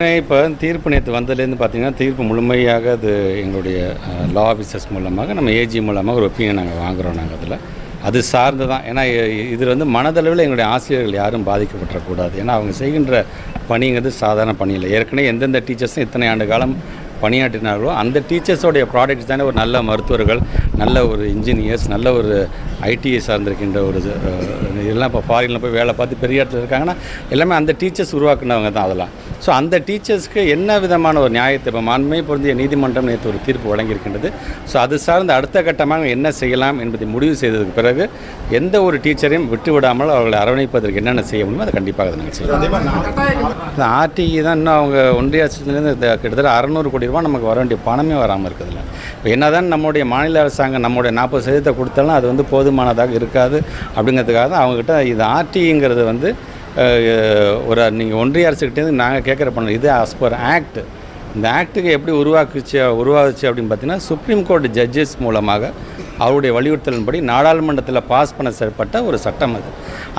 இப்போ தீர்ப்பு நேற்று வந்ததுலேருந்து பார்த்தீங்கன்னா, தீர்ப்பு முழுமையாக அது எங்களுடைய லா ஆஃபீஸர்ஸ் மூலமாக நம்ம ஏஜி மூலமாக ஒரு ஒப்பீனியன் நாங்கள் வாங்குகிறோம். நாங்கள் அதில் அது சார்ந்து தான். ஏன்னா இது வந்து மனதளவில் எங்களுடைய ஆசிரியர்கள் யாரும் பாதிக்கப்படக்கூடாது. ஏன்னா அவங்க செய்கின்ற பணிங்கிறது சாதாரண பணி இல்லை. ஏற்கனவே எந்தெந்த டீச்சர்ஸும் இத்தனை ஆண்டு காலம் பணியாற்றினார்களோ அந்த டீச்சர்ஸோடைய ப்ராடக்ட்ஸ் தானே ஒரு நல்ல மருத்துவர்கள், நல்ல ஒரு இன்ஜினியர்ஸ், நல்ல ஒரு ஐடிஐ சார்ந்திருக்கின்ற ஒரு இதெல்லாம் இப்போ ஃபாரினில் போய் வேலை பார்த்து பெரிய இடத்துல இருக்காங்கன்னா எல்லாமே அந்த டீச்சர்ஸ் உருவாக்குனவங்க தான் அதெல்லாம். ஸோ அந்த டீச்சர்ஸ்க்கு என்ன விதமான ஒரு நியாயத்தை இப்போ மாண்புமிகு பொருந்திய நீதிமன்றம் நேற்று ஒரு தீர்ப்பு வழங்கியிருக்கின்றது. ஸோ அது சார்ந்த அடுத்த கட்டமாக என்ன செய்யலாம் என்பதை முடிவு செய்ததுக்கு பிறகு எந்த ஒரு டீச்சரையும் விட்டுவிடாமல் அவர்களை அரவணைப்பதற்கு என்னென்ன செய்ய முடியுமோ அதை கண்டிப்பாக நாங்கள் செய்யலாம். ஆர்டிஇ தான் இன்னும் அவங்க ஒன்றிய அரசுலேருந்து கிட்டத்தட்ட 600 கோடி ரூபா நமக்கு வர வேண்டிய பணமே வராமல் இருக்குதுல்ல. இப்போ என்ன தான் நம்முடைய மாநில அரசாங்கம் நம்முடைய 40% கொடுத்தாலும் அது வந்து போதுமானதாக இருக்காது. அப்படிங்கிறதுக்காக தான் அவங்ககிட்ட இது ஆர்டிங்கிறது வந்து ஒரு நீங்கள் ஒன்றிய அரசுக்கிட்டேருந்து நாங்கள் கேட்குற பண்ணோம். இது ஆஸ் பர் ஆக்ட். இந்த ஆக்டுக்கு எப்படி உருவாக்குச்சு அப்படின்னு பார்த்தீங்கன்னா, சுப்ரீம் கோர்ட் ஜட்ஜஸ் மூலமாக அவருடைய வலியுறுத்தலின்படி நாடாளுமன்றத்தில் பாஸ் பண்ணப்பட்ட ஒரு சட்டம் அது.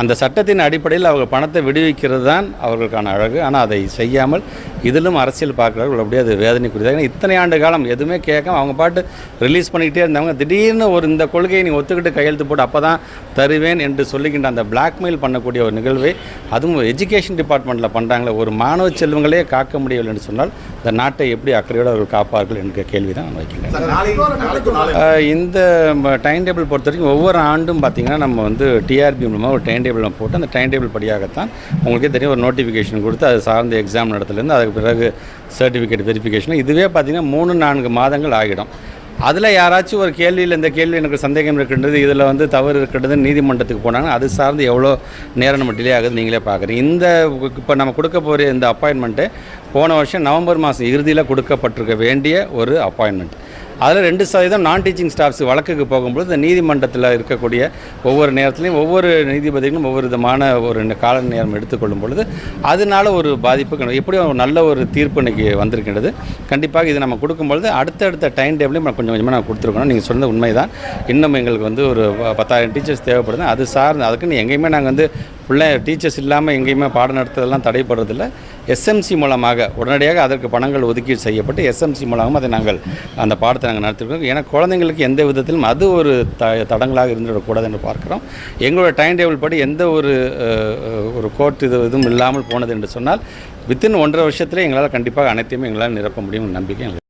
அந்த சட்டத்தின் அடிப்படையில் அவங்க பணத்தை விடுவிக்கிறது தான் அவர்களுக்கான அழகு. ஆனால் அதை செய்யாமல் இதிலும் அரசியல் பார்க்குறார்கள். அப்படியே அது வேதனைக்குரியது. ஏன்னா இத்தனை ஆண்டு காலம் எதுவுமே கேட்காம அவங்க பாட்டு ரிலீஸ் பண்ணிக்கிட்டே இருந்தவங்க திடீர்னு ஒரு இந்த கொள்கையை நீ ஒத்துக்கிட்டு கையெழுத்து போட்டு அப்போ தான் தருவேன் என்று சொல்லுகின்ற அந்த பிளாக்மெயில் பண்ணக்கூடிய ஒரு நிகழ்வை அதுவும் எஜுகேஷன் டிபார்ட்மெண்ட்டில் பண்ணுறாங்களே. ஒரு மாணவ செல்வங்களே காக்க முடியவில்லை என்று சொன்னால் இந்த நாட்டை எப்படி அக்கறையோடு அவர்கள் காப்பார்கள் என்ற கேள்வி தான் நான் வைக்கிறேன். இந்த டைம் டேபிள் பொறுத்த வரைக்கும் ஒவ்வொரு ஆண்டும் பார்த்திங்கன்னா நம்ம வந்து டிஆர்பி மூலமாக ஒரு டைம் டேபிள் போட்டு அந்த டைம் டேபிள் படியாகத்தான் உங்களுக்கே தெரியும் ஒரு நோட்டிஃபிகேஷன் கொடுத்து அது சார்ந்த எக்ஸாம் நடத்துலேருந்து அதுக்கு பிறகு சர்டிஃபிகேட் வெரிஃபிகேஷன் இதுவே பார்த்திங்கன்னா 3-4 மாதங்கள் ஆகிடும். அதில் யாராச்சும் ஒரு கேள்வியில் இந்த கேள்வி எனக்கு சந்தேகம் இருக்கின்றது, இதில் வந்து தவறு இருக்கின்றது நீதிமன்றத்துக்கு போனாங்கன்னா அது சார்ந்து எவ்வளோ நேரம் நம்ம டிலே ஆகுது நீங்களே பார்க்குறீங்க. இந்த இப்போ நம்ம கொடுக்க போகிற இந்த அப்பாயின்மெண்ட்டு போன வருஷம் நவம்பர் மாதம் இறுதியில் கொடுக்கப்பட்டிருக்க வேண்டிய ஒரு அப்பாயின்மெண்ட். அதில் 2% நான் டீச்சிங் ஸ்டாஃப்ஸ் வழக்குக்கு போகும்போது இந்த நீதிமன்றத்தில் இருக்கக்கூடிய ஒவ்வொரு நேரத்துலையும் ஒவ்வொரு நீதிபதிகளும் ஒவ்வொரு விதமான ஒரு கால நேரம் எடுத்துக்கொள்ளும் பொழுது அதனால ஒரு பாதிப்பு எப்படியும் ஒரு நல்ல ஒரு தீர்ப்பு இன்றைக்கி வந்திருக்கின்றது. கண்டிப்பாக இது நம்ம கொடுக்கும்பொழுது அடுத்தடுத்த டைம் டேபிளையும் நம்ம கொஞ்சம் கொஞ்சமாக நான் கொடுத்துருக்கணும். நீங்கள் சொன்னது உண்மை தான். இன்னும் எங்களுக்கு வந்து ஒரு 10,000 டீச்சர்ஸ் தேவைப்படுது. அது சார்ந்து அதுக்குன்னு எங்கேயுமே நாங்கள் வந்து டீச்சர்ஸ் இல்லாமல் எங்கேயுமே பாடம் நடத்துறதெல்லாம் தடைப்படுறதில்லை. எஸ்எம்சி மூலமாக உடனடியாக அதற்கு பணங்கள் ஒதுக்கீடு செய்யப்பட்டு எஸ்எம்சி மூலமாக அதை நாங்கள் அந்த பாடத்தை நாங்கள் நடத்திருக்கோம். ஏன்னா குழந்தைங்களுக்கு எந்த விதத்திலும் அது ஒரு தடங்களாக இருந்துவிடக்கூடாது என்று பார்க்குறோம். எங்களோட டைம் டேபிள் படி எந்த ஒரு கோர்ட் இதுவும் இல்லாமல் போனது என்று சொன்னால் வித்தின் 1.5 வருஷத்துலேயே எங்களால் கண்டிப்பாக அனைத்தையுமே எங்களால் நிரப்ப முடியும் நம்பிக்கை எங்களுக்கு.